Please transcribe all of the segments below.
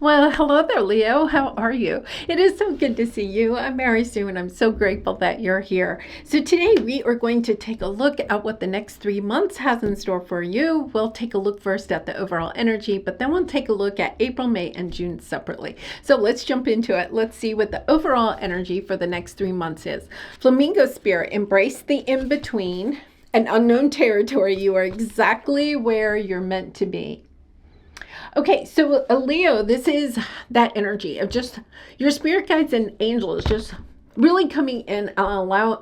Well, hello there, Leo. How are you? It is so good to see you. I'm Mary Sue, and I'm so grateful that you're here. So, today we are going to take a look at what the next 3 months has in store for you. We'll take a look first at the overall energy, but then we'll take a look at April, May, and June separately. So, let's jump into it. Let's see what the overall energy for the next 3 months is. Flamingo Spirit, embrace the in between, an unknown territory. You are exactly where you're meant to be. Okay, so Leo, this is that energy of just your spirit guides and angels just really coming in and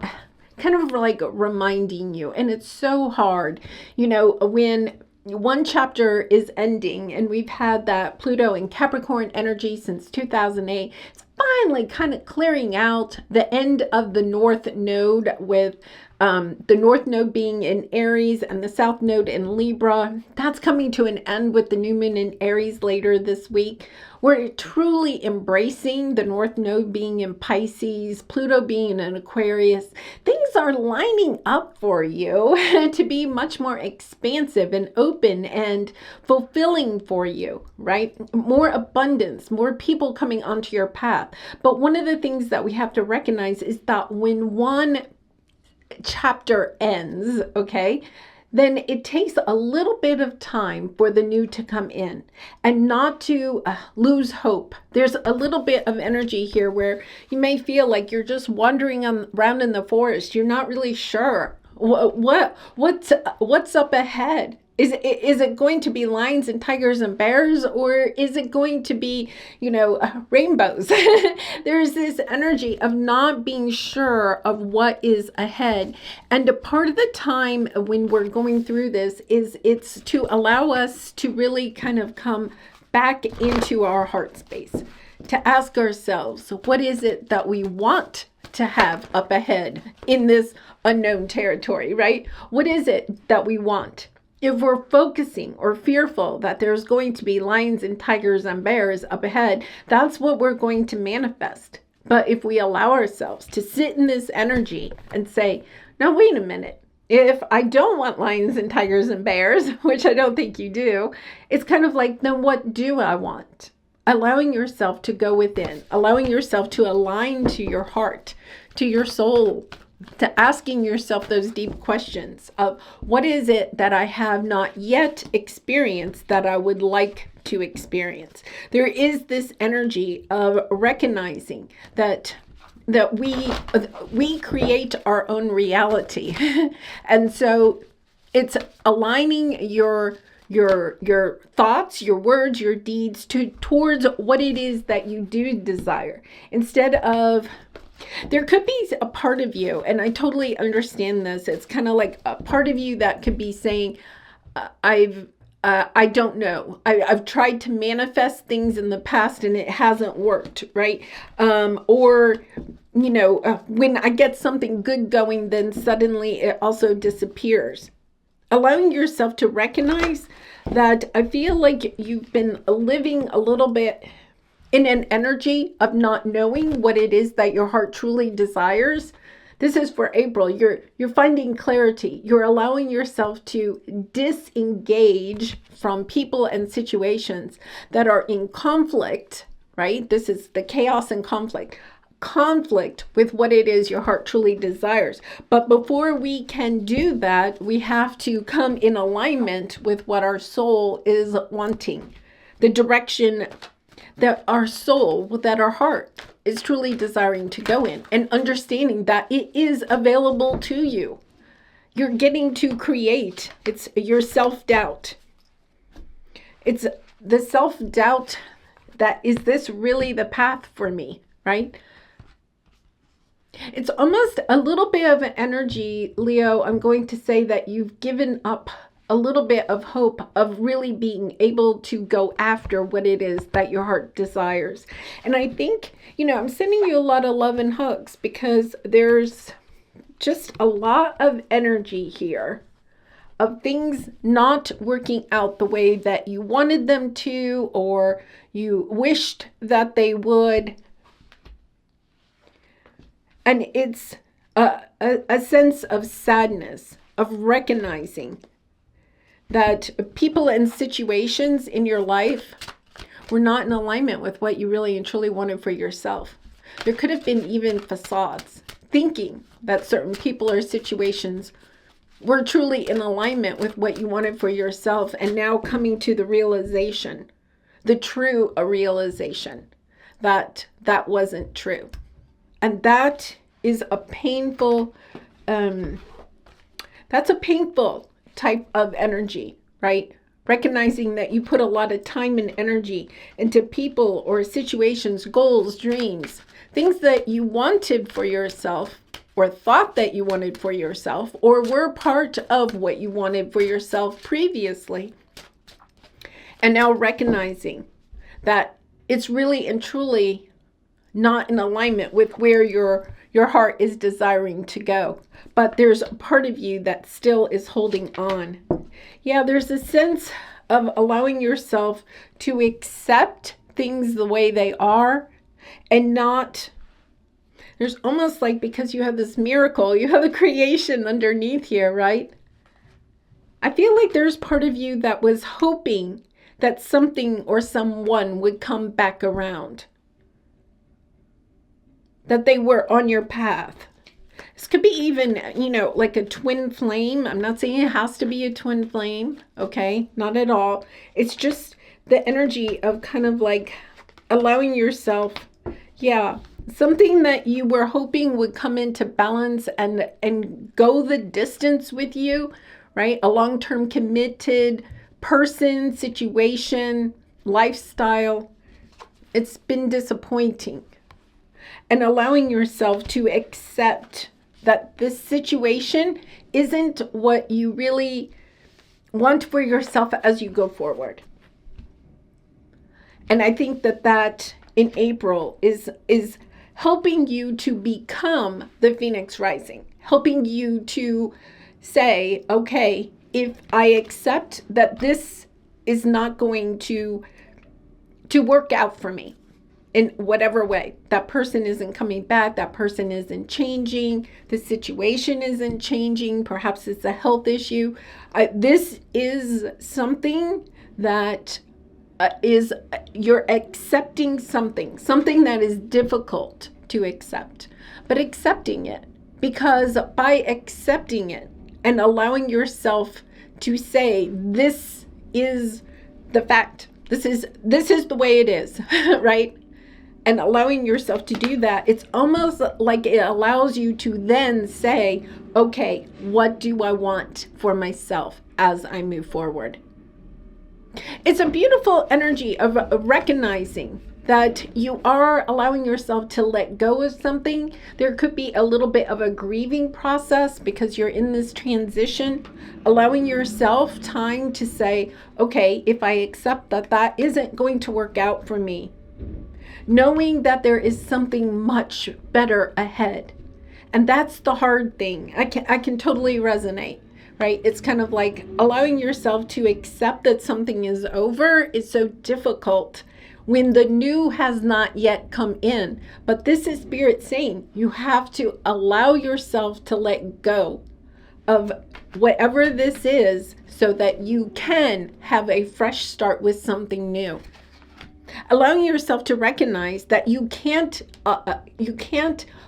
kind of like reminding you. And it's so hard, when one chapter is ending and we've had that Pluto and Capricorn energy since 2008. It's finally kind of clearing out the end of the North Node with the North Node being in Aries and the South Node in Libra. That's coming to an end with the new moon in Aries later this week. We're truly embracing the North Node being in Pisces, Pluto being in Aquarius. Things are lining up for you to be much more expansive and open and fulfilling for you, right? More abundance, more people coming onto your path. But one of the things that we have to recognize is that when one chapter ends, okay, then it takes a little bit of time for the new to come in and not to lose hope. There's a little bit of energy here where you may feel like you're just wandering around in the forest. You're not really sure what's up ahead. Is it going to be lions and tigers and bears, or is it going to be, rainbows? There's this energy of not being sure of what is ahead. And a part of the time when we're going through this it's to allow us to really kind of come back into our heart space, to ask ourselves, what is it that we want to have up ahead in this unknown territory, right? What is it that we want? If we're focusing or fearful that there's going to be lions and tigers and bears up ahead, that's what we're going to manifest. But if we allow ourselves to sit in this energy and say, now, wait a minute, if I don't want lions and tigers and bears, which I don't think you do, it's kind of like, then what do I want? Allowing yourself to go within, allowing yourself to align to your heart, to your soul, to asking yourself those deep questions of what is it that I have not yet experienced that I would like to experience. There is this energy of recognizing that we create our own reality. And so it's aligning your thoughts, your words, your deeds towards what it is that you do desire, instead of, there could be a part of you, and I totally understand this. It's kind of like a part of you that could be saying, I don't know. I've tried to manifest things in the past and it hasn't worked, right? Or when I get something good going, then suddenly it also disappears. Allowing yourself to recognize that I feel like you've been living a little bit in an energy of not knowing what it is that your heart truly desires. This is for April. You're finding clarity. You're allowing yourself to disengage from people and situations that are in conflict, right? This is the chaos and conflict with what it is your heart truly desires. But before we can do that, we have to come in alignment with what our soul is wanting, the direction that our soul, that our heart is truly desiring to go in, and understanding that it is available to you. You're getting to create. It's your self-doubt. It's the self-doubt that, is this really the path for me, right? It's almost a little bit of an energy, Leo. I'm going to say that you've given up a little bit of hope of really being able to go after what it is that your heart desires. And I think, I'm sending you a lot of love and hugs, because there's just a lot of energy here of things not working out the way that you wanted them to, or you wished that they would. And it's a sense of sadness, of recognizing that people and situations in your life were not in alignment with what you really and truly wanted for yourself. There could have been even facades, thinking that certain people or situations were truly in alignment with what you wanted for yourself, and now coming to the realization, the true realization that that wasn't true. And that is a painful, that's a painful type of energy, right? Recognizing that you put a lot of time and energy into people or situations, goals, dreams, things that you wanted for yourself or thought that you wanted for yourself or were part of what you wanted for yourself previously. And now recognizing that it's really and truly not in alignment with where your heart is desiring to go. But there's a part of you that still is holding on. Yeah, there's a sense of allowing yourself to accept things the way they are and not, there's almost like, because you have this miracle, you have the creation underneath here, right? I feel like there's part of you that was hoping that something or someone would come back around, that they were on your path. This could be even, like a twin flame. I'm not saying it has to be a twin flame, okay? Not at all. It's just the energy of kind of like allowing yourself, something that you were hoping would come into balance and go the distance with you, right? A long-term committed person, situation, lifestyle. It's been disappointing. And allowing yourself to accept that this situation isn't what you really want for yourself as you go forward. And I think that in April is helping you to become the Phoenix Rising, helping you to say, okay, if I accept that this is not going to work out for me, in whatever way, that person isn't coming back, that person isn't changing, the situation isn't changing, perhaps it's a health issue. This is something that is, you're accepting something that is difficult to accept, but accepting it, because by accepting it and allowing yourself to say, this is the fact, this is the way it is, right? And allowing yourself to do that, it's almost like it allows you to then say, okay, what do I want for myself as I move forward? It's a beautiful energy of recognizing that you are allowing yourself to let go of something. There could be a little bit of a grieving process because you're in this transition, allowing yourself time to say, okay, if I accept that isn't going to work out for me, knowing that there is something much better ahead. And that's the hard thing. I can totally resonate, right? It's kind of like allowing yourself to accept that something is over is so difficult when the new has not yet come in. But this is Spirit saying you have to allow yourself to let go of whatever this is so that you can have a fresh start with something new. Allowing yourself to recognize that you can't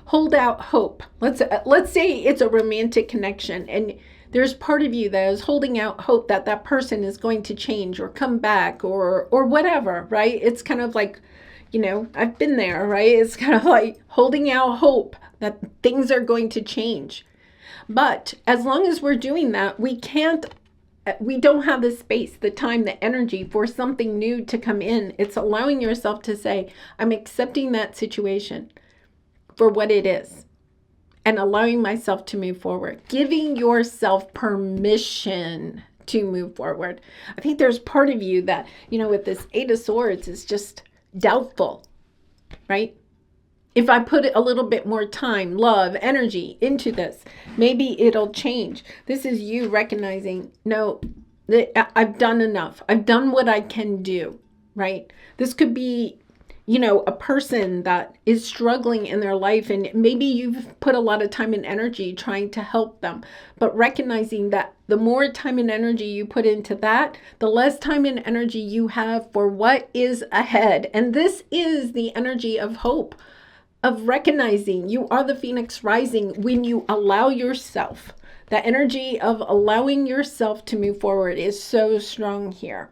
hold out hope. Let's say it's a romantic connection, and there's part of you that is holding out hope that that person is going to change or come back or whatever, right? It's kind of like, I've been there, right? It's kind of like holding out hope that things are going to change. But as long as we're doing that, we don't have the space, the time, the energy for something new to come in. It's allowing yourself to say, I'm accepting that situation for what it is and allowing myself to move forward, giving yourself permission to move forward. I think there's part of you that, with this Eight of Swords is just doubtful, right? If I put a little bit more time, love, energy into this, maybe it'll change. This is you recognizing, no, I've done enough. I've done what I can do, right? This could be, a person that is struggling in their life, and maybe you've put a lot of time and energy trying to help them, but recognizing that the more time and energy you put into that, the less time and energy you have for what is ahead. And this is the energy of hope, of recognizing you are the phoenix rising when you allow yourself. The energy of allowing yourself to move forward is so strong here.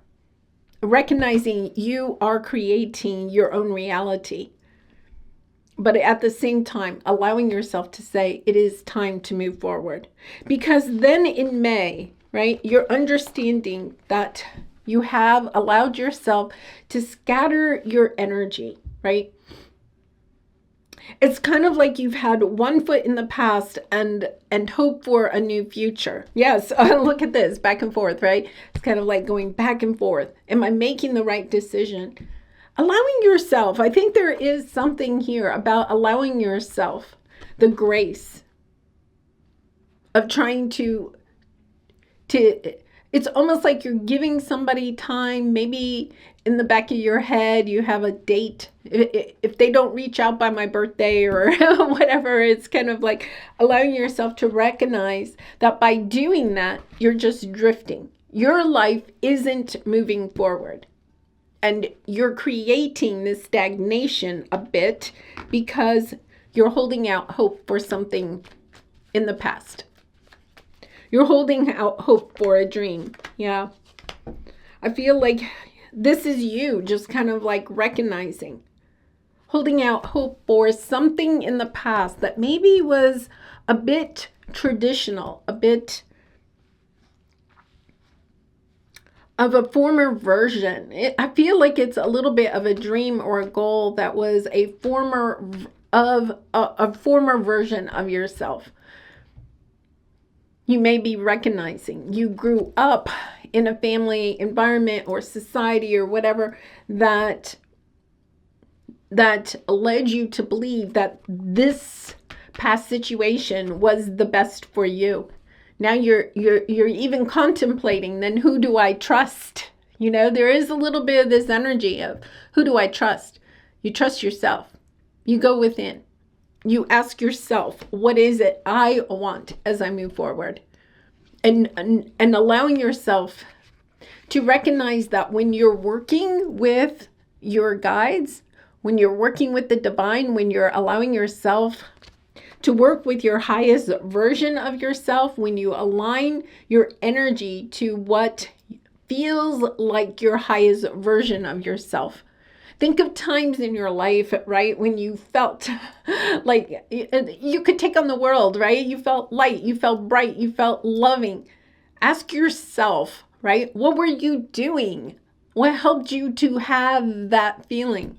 Recognizing you are creating your own reality, but at the same time, allowing yourself to say it is time to move forward. Because then in May, right, you're understanding that you have allowed yourself to scatter your energy, right? It's kind of like you've had one foot in the past and hope for a new future. Yes, look at this, back and forth, right? It's kind of like going back and forth. Am I making the right decision? Allowing yourself, I think there is something here about allowing yourself the grace of trying to it's almost like you're giving somebody time. Maybe in the back of your head, you have a date. If they don't reach out by my birthday or whatever, it's kind of like allowing yourself to recognize that by doing that, you're just drifting. Your life isn't moving forward. And you're creating this stagnation a bit because you're holding out hope for something in the past. You're holding out hope for a dream. Yeah. I feel like this is you just kind of like recognizing, holding out hope for something in the past that maybe was a bit traditional, a bit of a former version. I feel like it's a little bit of a dream or a goal that was a former version of yourself. You may be recognizing you grew up in a family environment or society or whatever that led you to believe that this past situation was the best for you. Now you're even contemplating, then who do I trust? There is a little bit of this energy of who do I trust? You trust yourself. You go within. You ask yourself, what is it I want as I move forward? And allowing yourself to recognize that when you're working with your guides, when you're working with the divine, when you're allowing yourself to work with your highest version of yourself, when you align your energy to what feels like your highest version of yourself. Think of times in your life, right, when you felt like you could take on the world, right? You felt light, you felt bright, you felt loving. Ask yourself, right, what were you doing? What helped you to have that feeling?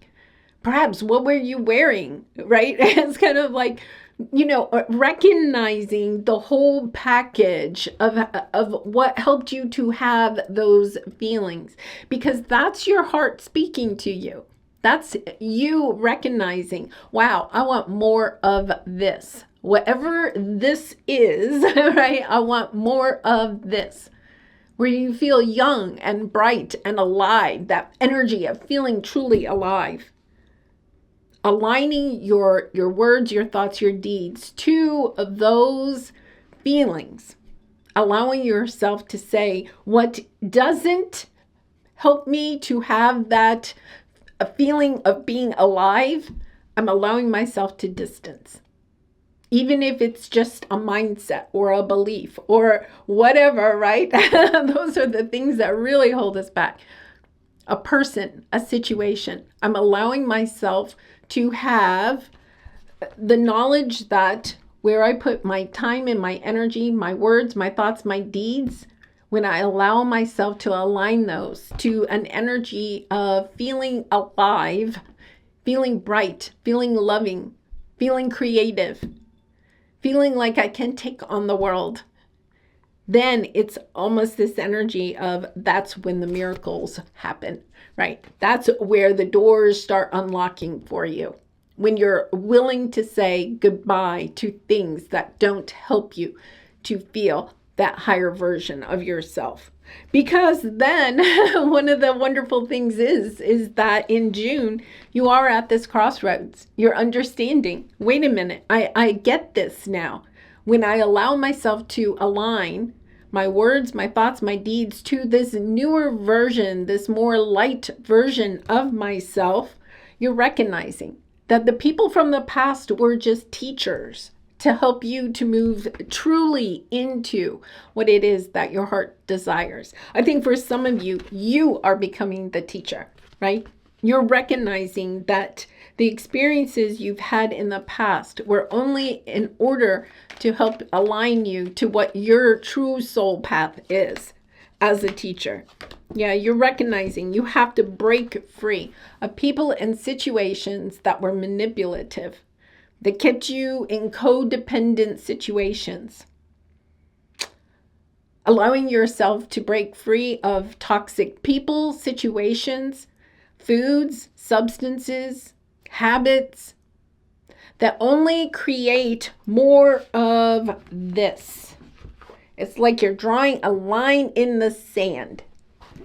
Perhaps what were you wearing, right? It's kind of like, recognizing the whole package of what helped you to have those feelings, because that's your heart speaking to you. That's you recognizing, wow, I want more of this. Whatever this is, right? I want more of this. Where you feel young and bright and alive, that energy of feeling truly alive. Aligning your words, your thoughts, your deeds to those feelings. Allowing yourself to say, what doesn't help me to have that a feeling of being alive, I'm allowing myself to distance. Even if it's just a mindset or a belief or whatever, right? Those are the things that really hold us back. A person, a situation. I'm allowing myself to have the knowledge that where I put my time and my energy, my words, my thoughts, my deeds, when I allow myself to align those to an energy of feeling alive, feeling bright, feeling loving, feeling creative, feeling like I can take on the world, then it's almost this energy of that's when the miracles happen, right? That's where the doors start unlocking for you. When you're willing to say goodbye to things that don't help you to feel that higher version of yourself. Because then one of the wonderful things is that in June, you are at this crossroads. You're understanding, wait a minute, I get this now. When I allow myself to align my words, my thoughts, my deeds to this newer version, this more light version of myself, you're recognizing that the people from the past were just teachers to help you to move truly into what it is that your heart desires. I think for some of you, you are becoming the teacher, right? You're recognizing that the experiences you've had in the past were only in order to help align you to what your true soul path is as a teacher. Yeah, you're recognizing you have to break free of people and situations that were manipulative, that kept you in codependent situations. Allowing yourself to break free of toxic people, situations, foods, substances, habits that only create more of this. It's like you're drawing a line in the sand.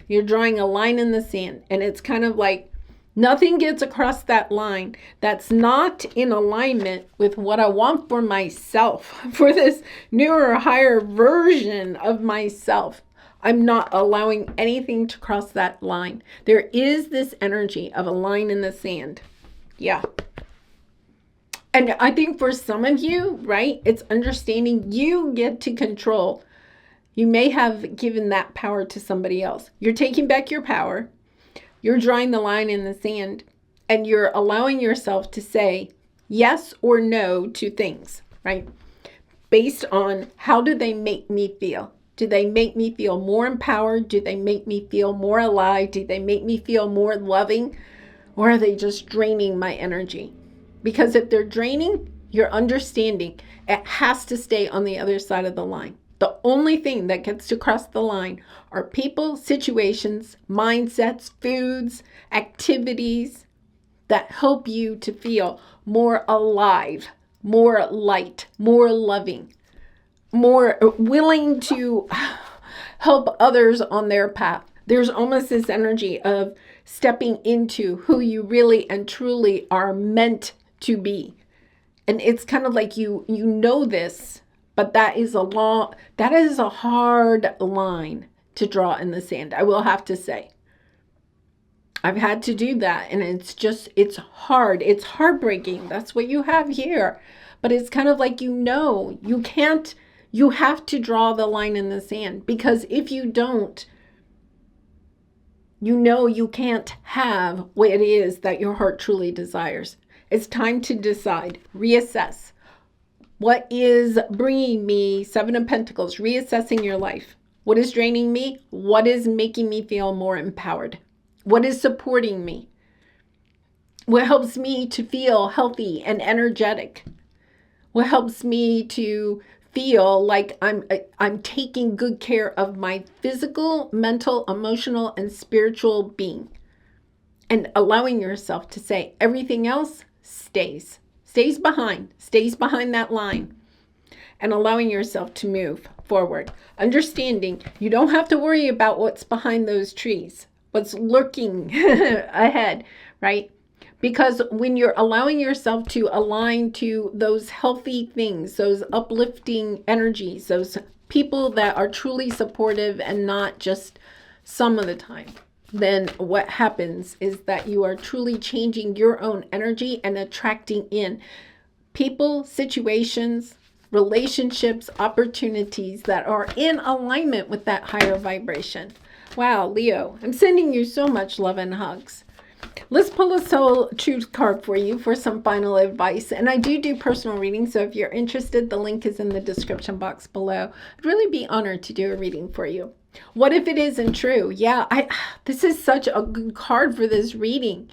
You're drawing a line in the sand, and it's kind of like nothing gets across that line that's not in alignment with what I want for myself, for this newer, higher version of myself. I'm not allowing anything to cross that line. There is this energy of a line in the sand. Yeah. And I think for some of you, right, it's understanding you get to control. You may have given that power to somebody else. You're taking back your power. You're drawing the line in the sand, and you're allowing yourself to say yes or no to things, right? Based on how do they make me feel? Do they make me feel more empowered? Do they make me feel more alive? Do they make me feel more loving? Or are they just draining my energy? Because if they're draining, you're understanding it has to stay on the other side of the line. The only thing that gets to cross the line are people, situations, mindsets, foods, activities that help you to feel more alive, more light, more loving, more willing to help others on their path. There's almost this energy of stepping into who you really and truly are meant to be. And it's kind of like you know this, but that is a hard line to draw in the sand. I will have to say. I've had to do that, and it's hard. It's heartbreaking. That's what you have here. But it's kind of like, you have to draw the line in the sand, because if you don't, you can't have what it is that your heart truly desires. It's time to decide, reassess. What is bringing me Seven of Pentacles? Reassessing your life. What is draining me? What is making me feel more empowered? What is supporting me? What helps me to feel healthy and energetic? What helps me to feel like I'm taking good care of my physical, mental, emotional, and spiritual being? And allowing yourself to say everything else stays behind that line, and allowing yourself to move forward. Understanding you don't have to worry about what's behind those trees, what's lurking ahead, right? Because when you're allowing yourself to align to those healthy things, those uplifting energies, those people that are truly supportive and not just some of the time, then what happens is that you are truly changing your own energy and attracting in people, situations, relationships, opportunities that are in alignment with that higher vibration. Wow, Leo, I'm sending you so much love and hugs. Let's pull a soul truth card for you for some final advice. And I do personal readings, so if you're interested, the link is in the description box below. I'd really be honored to do a reading for you. What if it isn't true? Yeah, this is such a good card for this reading.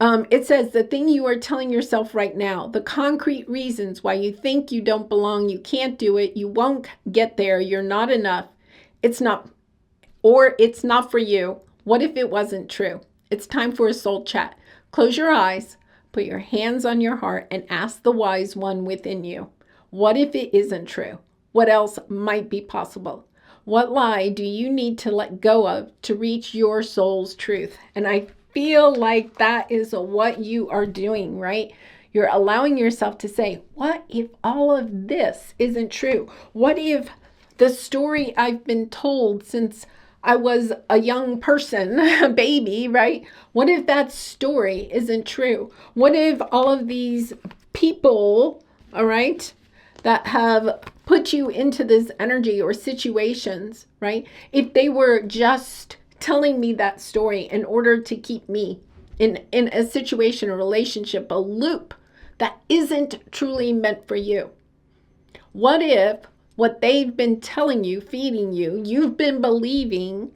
It says the thing you are telling yourself right now, the concrete reasons why you think you don't belong, you can't do it, you won't get there, you're not enough, it's not for you. What if it wasn't true? It's time for a soul chat. Close your eyes, put your hands on your heart, and ask the wise one within you. What if it isn't true? What else might be possible? What lie do you need to let go of to reach your soul's truth? And I feel like that is what you are doing, right? You're allowing yourself to say, what if all of this isn't true? What if the story I've been told since I was a young person, a baby, right? What if that story isn't true? What if all of these people, all right, that have put you into this energy or situations, right? If they were just telling me that story in order to keep me in a situation, a relationship, a loop that isn't truly meant for you. What if what they've been telling you, feeding you, you've been believing,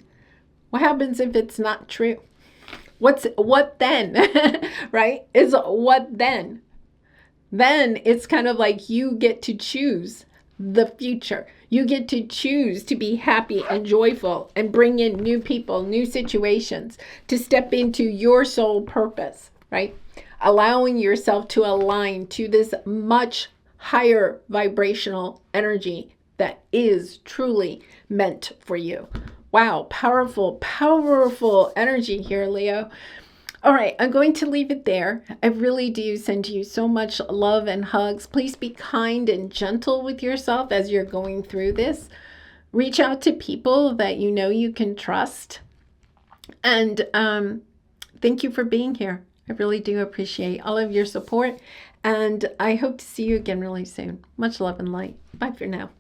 what happens if it's not true? What then? Right? Is what then? Then it's kind of like you get to choose the future. You get to choose to be happy and joyful and bring in new people, new situations, to step into your soul purpose, right? Allowing yourself to align to this much higher vibrational energy that is truly meant for you. Wow, powerful, powerful energy here, Leo. All right, I'm going to leave it there. I really do send you so much love and hugs. Please be kind and gentle with yourself as you're going through this. Reach out to people that you know you can trust. And thank you for being here. I really do appreciate all of your support. And I hope to see you again really soon. Much love and light. Bye for now.